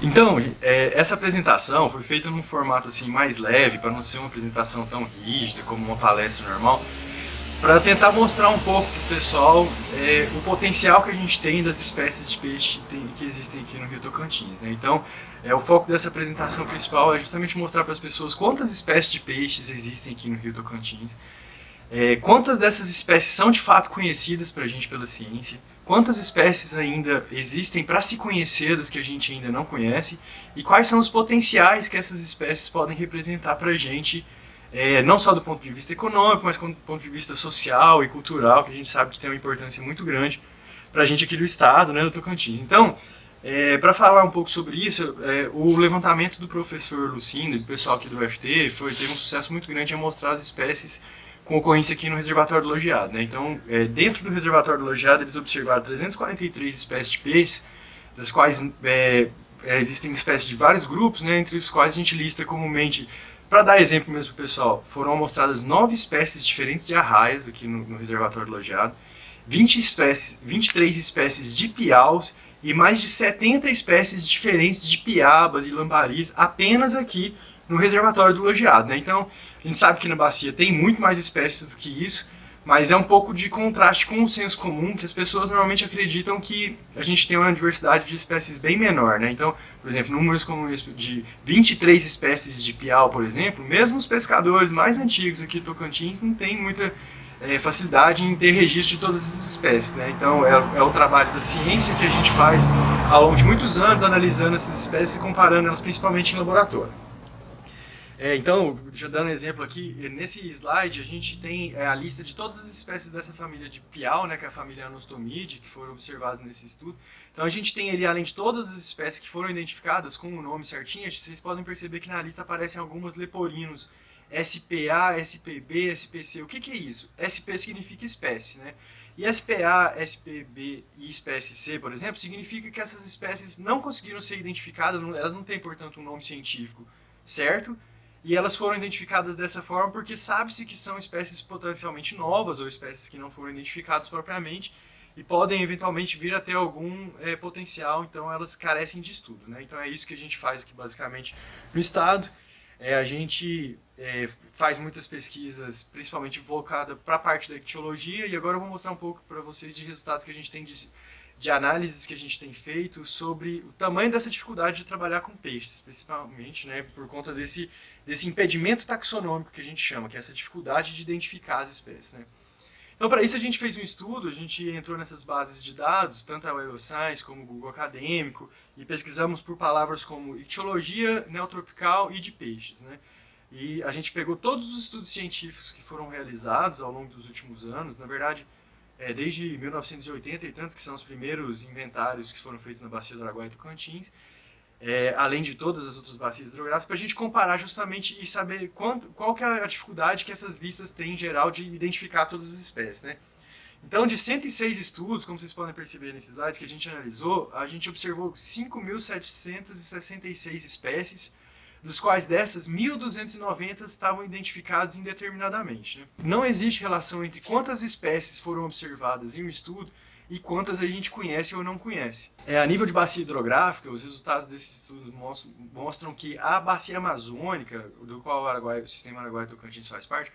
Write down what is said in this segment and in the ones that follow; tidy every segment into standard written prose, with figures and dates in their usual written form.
Então, essa apresentação foi feita num formato assim mais leve, para não ser uma apresentação tão rígida como uma palestra normal, para tentar mostrar um pouco para o pessoal o potencial que a gente tem das espécies de peixe que existem aqui no Rio Tocantins, né? Então, o foco dessa apresentação principal é justamente mostrar para as pessoas quantas espécies de peixes existem aqui no Rio Tocantins, quantas dessas espécies são de fato conhecidas para a gente pela ciência, quantas espécies ainda existem para se conhecer das que a gente ainda não conhece e quais são os potenciais que essas espécies podem representar para a gente, não só do ponto de vista econômico, mas do ponto de vista social e cultural, que a gente sabe que tem uma importância muito grande para a gente aqui do estado, né, do Tocantins. Então, para falar um pouco sobre isso, o levantamento do professor Lucindo e do pessoal aqui do UFT teve um sucesso muito grande em mostrar as espécies com ocorrência aqui no reservatório do Lojeado, né? Então, dentro do reservatório do Lojeado, eles observaram 343 espécies de peixes, das quais existem espécies de vários grupos, né? Entre os quais a gente lista comumente, para dar exemplo mesmo para o pessoal, foram amostradas 9 espécies diferentes de arraias aqui no reservatório do Lojeado, 23 espécies de piaus e mais de 70 espécies diferentes de piabas e lambaris apenas aqui no reservatório do Lojeado, né? Então, a gente sabe que na bacia tem muito mais espécies do que isso, mas é um pouco de contraste com o senso comum, que as pessoas normalmente acreditam que a gente tem uma diversidade de espécies bem menor, né? Então, por exemplo, números como esse de 23 espécies de piau, por exemplo, mesmo os pescadores mais antigos aqui do Tocantins não têm muita facilidade em ter registro de todas as espécies, né? Então, é o trabalho da ciência que a gente faz ao longo de muitos anos, analisando essas espécies e comparando elas principalmente em laboratório. Então, já dando exemplo aqui, nesse slide a gente tem a lista de todas as espécies dessa família de piau, né, que é a família Anostomidae, que foram observadas nesse estudo. Então a gente tem ali, além de todas as espécies que foram identificadas com o nome certinho, vocês podem perceber que na lista aparecem algumas leporinos, SPA, SPB, SPC. O que é isso? SP significa espécie, né? E SPA, SPB e espécie C, por exemplo, significa que essas espécies não conseguiram ser identificadas, elas não têm, portanto, um nome científico certo, e elas foram identificadas dessa forma porque sabe-se que são espécies potencialmente novas ou espécies que não foram identificadas propriamente e podem eventualmente vir a ter algum potencial, então elas carecem de estudo, né? Então é isso que a gente faz aqui basicamente no estado. A gente faz muitas pesquisas, principalmente voltada para a parte da ictiologia, e agora eu vou mostrar um pouco para vocês de resultados que a gente tem de análises que a gente tem feito sobre o tamanho dessa dificuldade de trabalhar com peixes, principalmente, né, por conta desse impedimento taxonômico que a gente chama, que é essa dificuldade de identificar as espécies, né. Então, para isso, a gente fez um estudo, a gente entrou nessas bases de dados, tanto a Web of Science como o Google Acadêmico, e pesquisamos por palavras como ictiologia, neotropical e de peixes, né. E a gente pegou todos os estudos científicos que foram realizados ao longo dos últimos anos, na verdade, desde 1980 e tantos, que são os primeiros inventários que foram feitos na Bacia do Araguaia e Tocantins, além de todas as outras bacias hidrográficas, para a gente comparar justamente e saber qual que é a dificuldade que essas listas têm em geral de identificar todas as espécies, né? Então, de 106 estudos, como vocês podem perceber nesses slides que a gente analisou, a gente observou 5.766 espécies, dos quais dessas, 1.290 estavam identificadas indeterminadamente, né? Não existe relação entre quantas espécies foram observadas em um estudo e quantas a gente conhece ou não conhece. A nível de bacia hidrográfica, os resultados desse estudo mostram que a bacia amazônica, do qual o sistema Araguaia-Tocantins faz parte,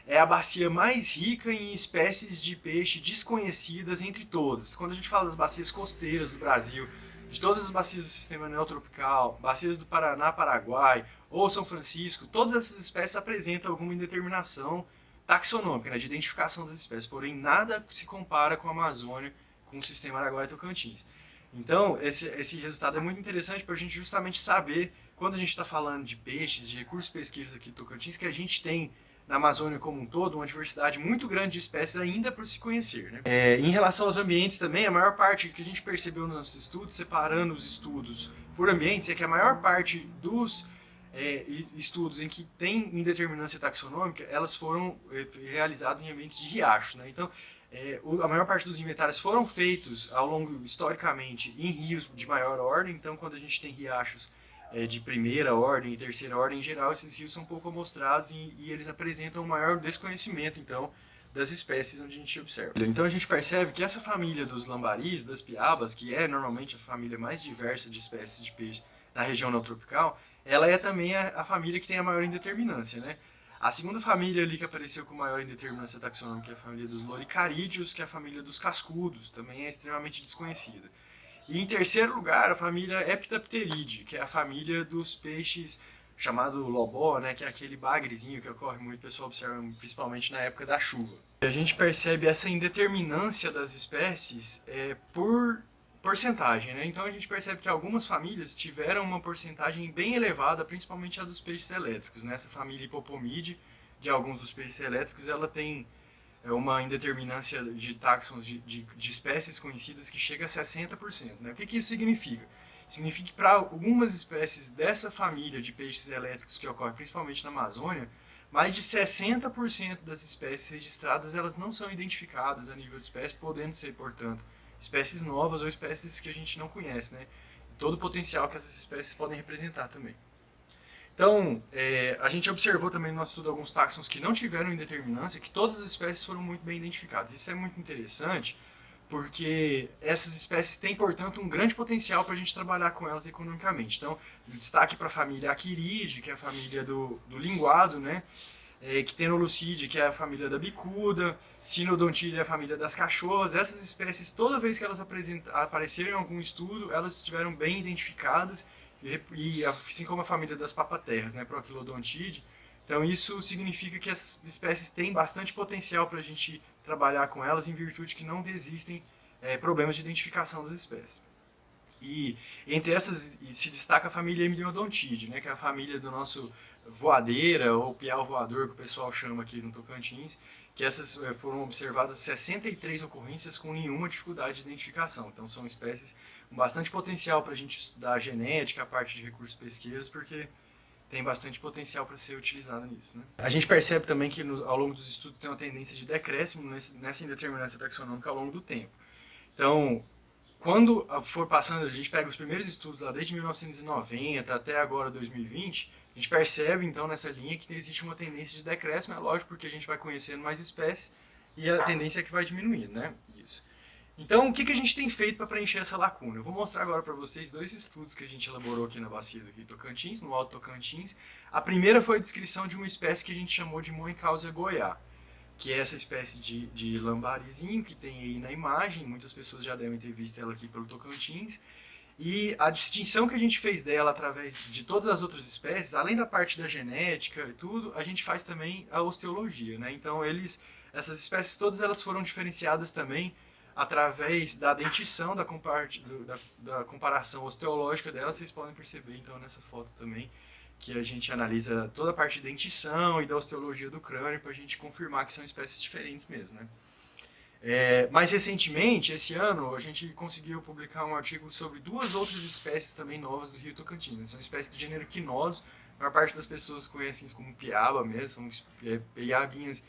é a bacia mais rica em espécies de peixe desconhecidas entre todas. Quando a gente fala das bacias costeiras do Brasil, de todas as bacias do sistema neotropical, bacias do Paraná, Paraguai ou São Francisco, todas essas espécies apresentam alguma indeterminação taxonômica, né, de identificação das espécies, porém nada se compara com a Amazônia, com o sistema Araguaia-Tocantins. Então, esse resultado é muito interessante para a gente justamente saber, quando a gente está falando de peixes, de recursos pesquisas aqui do Tocantins, que a gente tem na Amazônia como um todo uma diversidade muito grande de espécies ainda por se conhecer, né? Em relação aos ambientes também, a maior parte que a gente percebeu nos nossos estudos, separando os estudos por ambientes, é que a maior parte dos estudos em que tem indeterminância taxonômica, elas foram realizadas em ambientes de riachos, né? Então, a maior parte dos inventários foram feitos ao longo, historicamente, em rios de maior ordem. Então, quando a gente tem riachos de primeira ordem e terceira ordem, em geral, esses rios são pouco amostrados e eles apresentam um maior desconhecimento, então, das espécies onde a gente observa. Então a gente percebe que essa família dos lambaris, das piabas, que é normalmente a família mais diversa de espécies de peixe na região neotropical, ela é também a família que tem a maior indeterminância, né? A segunda família ali que apareceu com maior indeterminância taxonômica é a família dos loricarídeos, que é a família dos cascudos, também é extremamente desconhecida. E em terceiro lugar, a família Heptapteridae, que é a família dos peixes chamado lobó, né, que é aquele bagrezinho que ocorre muito, o pessoal observa principalmente na época da chuva. A gente percebe essa indeterminância das espécies por porcentagem, né? Então a gente percebe que algumas famílias tiveram uma porcentagem bem elevada, principalmente a dos peixes elétricos, né? Essa família Hippopomide, de alguns dos peixes elétricos, ela tem uma indeterminância de táxons de espécies conhecidas que chega a 60%. Né? O que isso significa? Significa que para algumas espécies dessa família de peixes elétricos que ocorre principalmente na Amazônia, mais de 60% das espécies registradas elas não são identificadas a nível de espécie, podendo ser, portanto, espécies novas ou espécies que a gente não conhece, né? Todo o potencial que essas espécies podem representar também. Então, a gente observou também no nosso estudo alguns táxons que não tiveram indeterminância, que todas as espécies foram muito bem identificadas. Isso é muito interessante, porque essas espécies têm, portanto, um grande potencial para a gente trabalhar com elas economicamente. Então, destaque para a família Aquiride, que é a família do linguado, né? Ctenolucide, que é a família da bicuda, Cynodontidae é a família das cachorras. Essas espécies, toda vez que elas apareceram em algum estudo, elas estiveram bem identificadas, e assim como a família das papaterras, né, Prochilodontidae. Então isso significa que as espécies têm bastante potencial para a gente trabalhar com elas, em virtude que não existem problemas de identificação das espécies. E entre essas se destaca a família Hemiliodontidae, né, que é a família do nosso voadeira, ou piau voador, que o pessoal chama aqui no Tocantins, que essas foram observadas 63 ocorrências com nenhuma dificuldade de identificação. Então são espécies com bastante potencial para a gente estudar a genética, a parte de recursos pesqueiros, porque tem bastante potencial para ser utilizado nisso. Né? A gente percebe também que ao longo dos estudos tem uma tendência de decréscimo nessa indeterminância taxonômica ao longo do tempo. Então, quando for passando, a gente pega os primeiros estudos lá desde 1990 até agora 2020, a gente percebe então nessa linha que existe uma tendência de decréscimo, é lógico, porque a gente vai conhecendo mais espécies e a tendência é que vai diminuindo, né? Isso. Então, o que a gente tem feito para preencher essa lacuna? Eu vou mostrar agora para vocês dois estudos que a gente elaborou aqui na bacia do Rio Tocantins, no Alto Tocantins. A primeira foi a descrição de uma espécie que a gente chamou de Moencausia goiá, que é essa espécie de lambarizinho que tem aí na imagem, muitas pessoas já devem ter visto ela aqui pelo Tocantins. E a distinção que a gente fez dela através de todas as outras espécies, além da parte da genética e tudo, a gente faz também a osteologia, né? Então essas espécies todas elas foram diferenciadas também através da dentição, da comparação osteológica delas. Vocês podem perceber então nessa foto também que a gente analisa toda a parte de dentição e da osteologia do crânio para a gente confirmar que são espécies diferentes mesmo, né? Mais recentemente, esse ano, a gente conseguiu publicar um artigo sobre duas outras espécies também novas do Rio Tocantins. São espécies do gênero Quinodos. A maior parte das pessoas conhecem como piaba mesmo, são piabinhas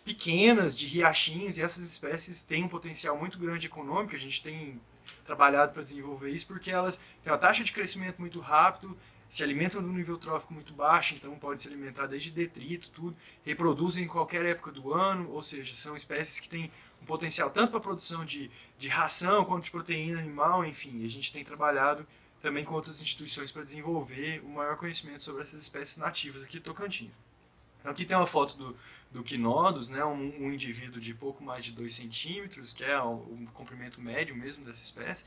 pequenas, de riachinhos, e essas espécies têm um potencial muito grande econômico. A gente tem trabalhado para desenvolver isso porque elas têm uma taxa de crescimento muito rápido, se alimentam de um nível trófico muito baixo, então pode se alimentar desde detrito, tudo, reproduzem em qualquer época do ano, ou seja, são espécies que têm um potencial tanto para a produção de ração quanto de proteína animal, enfim. A gente tem trabalhado também com outras instituições para desenvolver o maior conhecimento sobre essas espécies nativas aqui do Tocantins. Então, aqui tem uma foto do Quinodos, né, um indivíduo de pouco mais de 2 centímetros, que é o comprimento médio mesmo dessa espécie.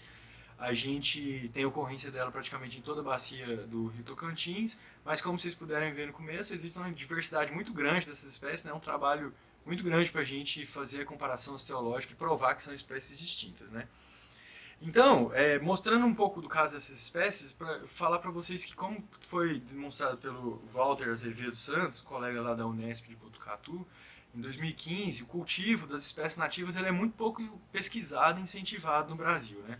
A gente tem ocorrência dela praticamente em toda a bacia do Rio Tocantins, mas como vocês puderem ver no começo, existe uma diversidade muito grande dessas espécies, né, um trabalho muito grande para a gente fazer a comparação osteológica e provar que são espécies distintas, né? Então, mostrando um pouco do caso dessas espécies, para falar para vocês que, como foi demonstrado pelo Walter Azevedo Santos, colega lá da Unesp de Botucatu, em 2015, o cultivo das espécies nativas ele é muito pouco pesquisado e incentivado no Brasil, né?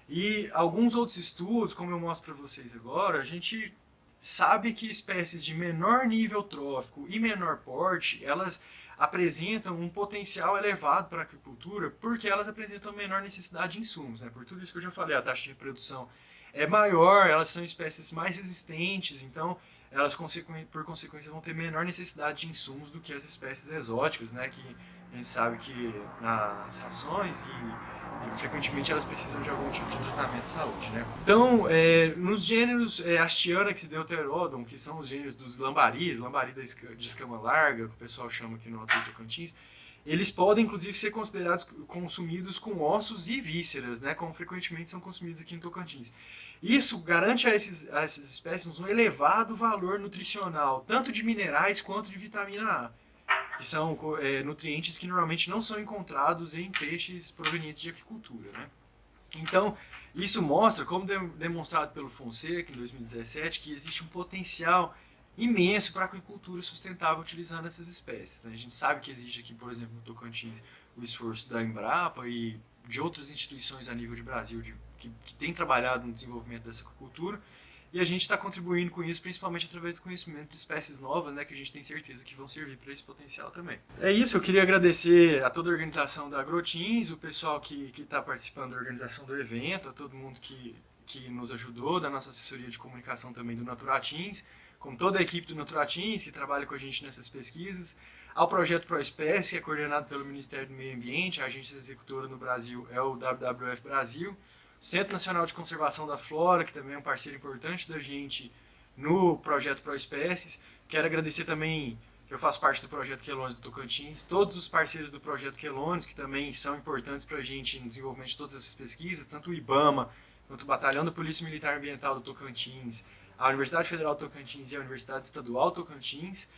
E alguns outros estudos, como eu mostro para vocês agora, a gente sabe que espécies de menor nível trófico e menor porte, elas apresentam um potencial elevado para a agricultura porque elas apresentam menor necessidade de insumos, né? Por tudo isso que eu já falei, a taxa de reprodução é maior, elas são espécies mais resistentes, então elas por consequência vão ter menor necessidade de insumos do que as espécies exóticas, né? Que a gente sabe que nas rações e frequentemente elas precisam de algum tipo de tratamento de saúde, né? Então, nos gêneros Astyanax e Deuterodon, que são os gêneros dos lambaris, lambari de escama larga, que o pessoal chama aqui no Alto Tocantins, eles podem, inclusive, ser considerados consumidos com ossos e vísceras, né, como frequentemente são consumidos aqui em Tocantins. Isso garante a essas espécies um elevado valor nutricional, tanto de minerais quanto de vitamina A, que são nutrientes que normalmente não são encontrados em peixes provenientes de aquicultura, né? Então, isso mostra, como demonstrado pelo Fonseca em 2017, que existe um potencial imenso para a aquicultura sustentável utilizando essas espécies, né? A gente sabe que existe aqui, por exemplo, no Tocantins, o esforço da Embrapa e de outras instituições a nível de Brasil que têm trabalhado no desenvolvimento dessa aquicultura, e a gente está contribuindo com isso, principalmente através do conhecimento de espécies novas, né, que a gente tem certeza que vão servir para esse potencial também. É isso, eu queria agradecer a toda a organização da Agrotins, o pessoal que está participando da organização do evento, a todo mundo que nos ajudou, da nossa assessoria de comunicação também do Naturatins, como toda a equipe do Naturatins que trabalha com a gente nessas pesquisas, ao projeto ProEspécie, que é coordenado pelo Ministério do Meio Ambiente, a agência executora no Brasil é o WWF Brasil, o Centro Nacional de Conservação da Flora, que também é um parceiro importante da gente no projeto ProEspécies. Quero agradecer também, que eu faço parte do projeto Quelônios do Tocantins, todos os parceiros do projeto Quelônios, que também são importantes para a gente no desenvolvimento de todas essas pesquisas, tanto o IBAMA, quanto o Batalhão da Polícia Militar Ambiental do Tocantins, a Universidade Federal do Tocantins e a Universidade Estadual do Tocantins.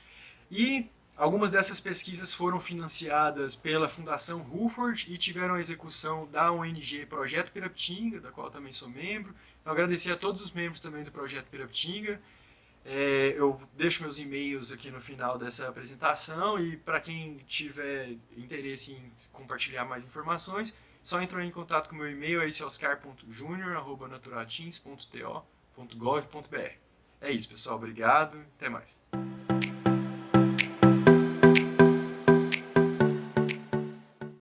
E algumas dessas pesquisas foram financiadas pela Fundação Ruford e tiveram a execução da ONG Projeto Piraptinga, da qual eu também sou membro. Eu agradecer a todos os membros também do Projeto Piraptinga. Eu deixo meus e-mails aqui no final dessa apresentação e para quem tiver interesse em compartilhar mais informações, só entrar em contato com o meu e-mail, esse oscar.junior@naturatins.to.gov.br. É isso, pessoal. Obrigado. Até mais.